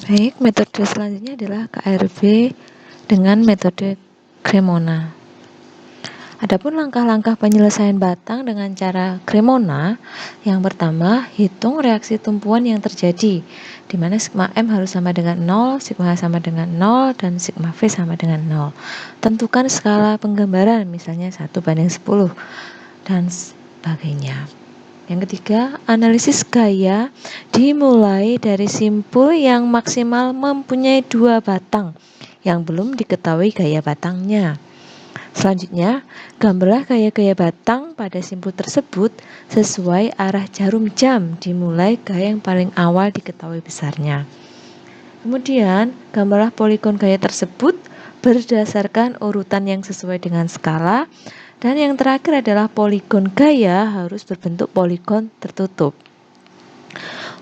Baik, metode selanjutnya adalah KRB dengan metode Cremona. Adapun langkah-langkah penyelesaian batang dengan cara Cremona, yang pertama, hitung reaksi tumpuan yang terjadi, di mana sigma M harus sama dengan 0, sigma H sama dengan 0, dan sigma V sama dengan 0. Tentukan skala penggambaran, misalnya 1:10, dan sebagainya. Yang ketiga, analisis gaya dimulai dari simpul yang maksimal mempunyai 2 batang yang belum diketahui gaya batangnya. Selanjutnya, gambarlah gaya-gaya batang pada simpul tersebut sesuai arah jarum jam dimulai gaya yang paling awal diketahui besarnya. Kemudian, gambarlah poligon gaya tersebut berdasarkan urutan yang sesuai dengan skala. Dan yang terakhir adalah poligon gaya harus berbentuk poligon tertutup.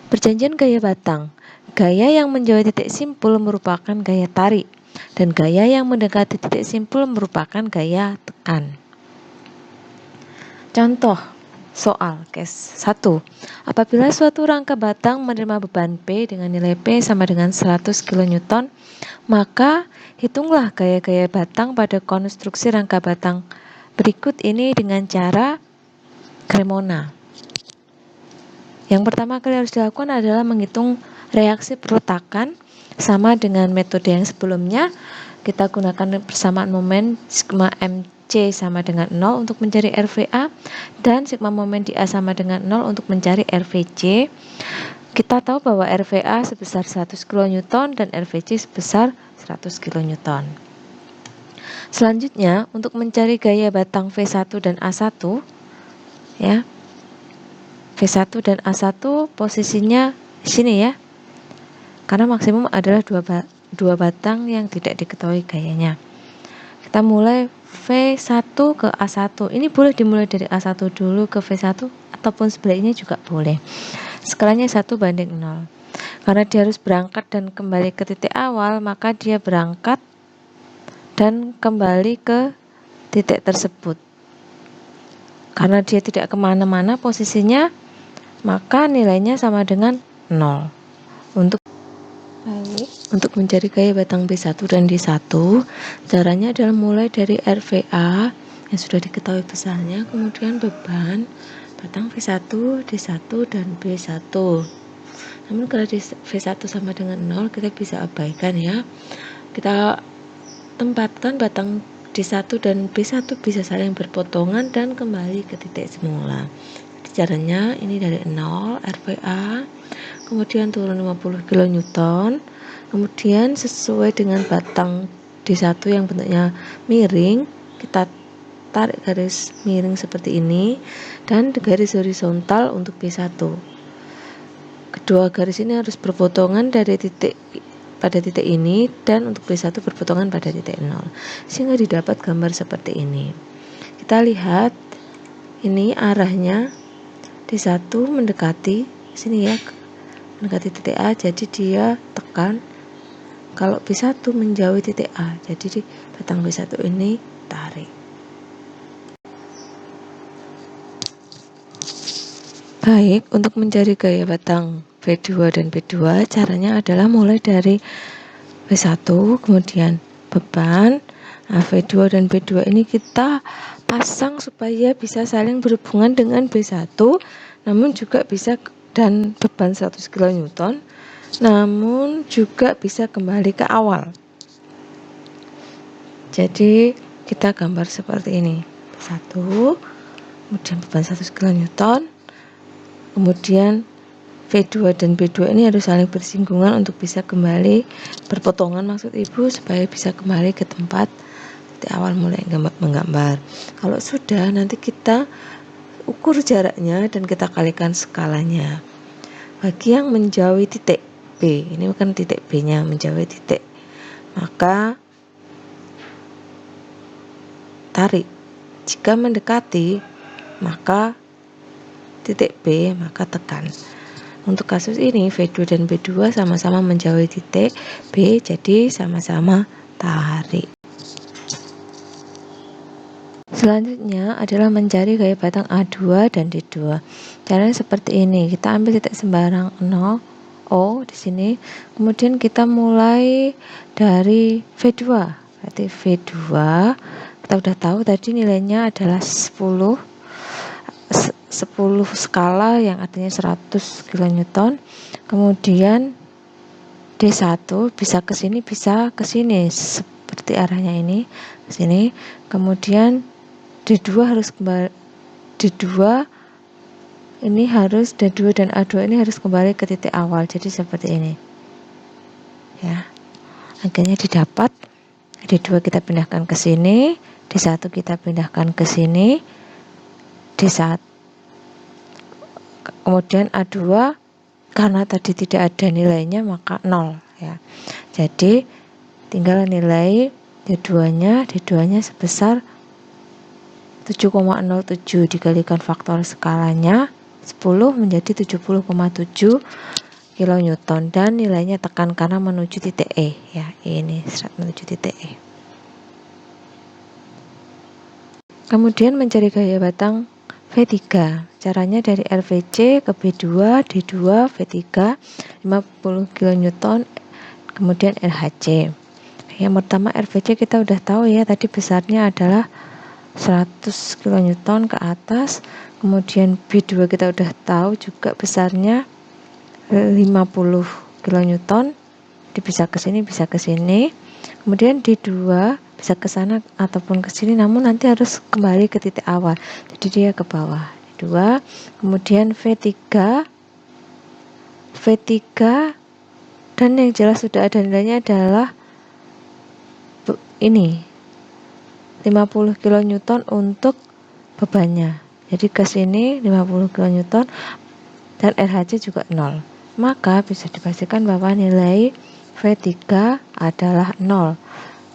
Perjanjian gaya batang. Gaya yang menjauhi titik simpul merupakan gaya tarik, dan gaya yang mendekati titik simpul merupakan gaya tekan. Contoh soal case 1. Apabila suatu rangka batang menerima beban P dengan nilai P sama dengan 100 kN, maka hitunglah gaya-gaya batang pada konstruksi rangka batang berikut ini dengan cara Cremona. Yang pertama kali harus dilakukan adalah menghitung reaksi perletakan sama dengan metode yang sebelumnya. Kita gunakan persamaan momen sigma MC sama dengan 0 untuk mencari RVA dan sigma momen di A sama dengan 0 untuk mencari RVC. Kita tahu bahwa RVA sebesar 100 kN dan RVC sebesar 100 kN. Selanjutnya, untuk mencari gaya batang V1 dan A1, ya, V1 dan A1 posisinya di sini ya, karena maksimum adalah dua batang yang tidak diketahui gayanya. Kita mulai V1 ke A1. Ini boleh dimulai dari A1 dulu ke V1 ataupun sebaliknya juga boleh. Skalanya 1:0. Karena dia harus berangkat dan kembali ke titik awal, maka dia berangkat dan kembali ke titik tersebut. Karena dia tidak kemana-mana posisinya, maka nilainya sama dengan 0. Untuk mencari gaya batang B1 dan D1, caranya adalah mulai dari RVA yang sudah diketahui besarnya, kemudian beban, batang V1, D1, dan B1. Namun kalau V1 sama dengan 0, kita bisa abaikan ya. Kita tempatkan batang D1 dan B1 bisa saling berpotongan dan kembali ke titik semula. Jadi caranya ini dari 0 RVA, kemudian turun 50 kN, kemudian sesuai dengan batang D1 yang bentuknya miring, kita tarik garis miring seperti ini dan garis horizontal untuk B1. Kedua garis ini harus berpotongan dari titik pada titik ini, dan untuk B1 berpotongan pada titik 0, sehingga didapat gambar seperti ini. Kita lihat ini arahnya D1 mendekati sini ya, mendekati titik A, jadi dia tekan. Kalau B1 menjauhi titik A, jadi di batang B1 ini tarik. Baik, untuk mencari gaya batang V2 dan B2, caranya adalah mulai dari B1, kemudian beban. Nah, V2 dan B2 ini kita pasang supaya bisa saling berhubungan dengan B1, namun juga bisa, dan beban 100 kN, namun juga bisa kembali ke awal. Jadi kita gambar seperti ini, B1, kemudian beban 100 kN, kemudian V2 dan B2 ini harus saling bersinggungan untuk bisa kembali berpotongan, maksud ibu, supaya bisa kembali ke tempat di awal mulai menggambar. Kalau sudah, nanti kita ukur jaraknya dan kita kalikan skalanya. Bagi yang menjauhi titik B, ini bukan titik B nya, menjauhi titik, maka tarik. Jika mendekati maka titik B, maka tekan. Untuk kasus ini V2 dan B2 sama-sama menjauhi titik B, jadi sama-sama tarik. Selanjutnya adalah mencari gaya batang A2 dan D2. Caranya seperti ini, kita ambil titik sembarang 0, O di sini. Kemudian kita mulai dari V2. Berarti V2 kita udah tahu tadi nilainya adalah 10 skala yang artinya 100 kN. Kemudian D1 bisa ke sini, bisa ke sini, seperti arahnya ini ke sini. Kemudian D2 harus kembali, D2 ini harus, D2 dan A2 ini harus kembali ke titik awal. Jadi seperti ini. Ya. Akhirnya didapat D2 kita pindahkan ke sini, D1 kita pindahkan ke sini, D1 kemudian A2 karena tadi tidak ada nilainya maka 0 ya. Jadi tinggal nilai D2-nya sebesar 7,07 dikalikan faktor skalanya 10 menjadi 70,7 kN dan nilainya tekan karena menuju titik E ya. Ini menuju titik E. Kemudian mencari gaya batang V3. Caranya dari RVC ke B2, D2, V3 50 kN, kemudian LHC. Yang pertama RVC kita udah tahu ya, tadi besarnya adalah 100 kN ke atas. Kemudian B2 kita udah tahu juga besarnya 50 kN. Bisa ke sini, bisa ke sini. Kemudian D2 bisa ke sana ataupun ke sini, namun nanti harus kembali ke titik awal. Jadi dia ke bawah. D2, kemudian V3 dan yang jelas sudah ada nilainya adalah ini 50 kN untuk bebannya. Jadi ke sini 50 kN dan LHC juga 0. Maka bisa dipastikan bahwa nilai V3 adalah 0.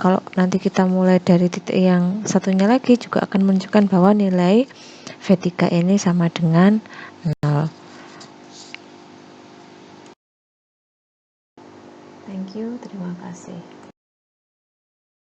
Kalau nanti kita mulai dari titik yang satunya lagi juga akan menunjukkan bahwa nilai V3 ini sama dengan 0. Thank you, terima kasih.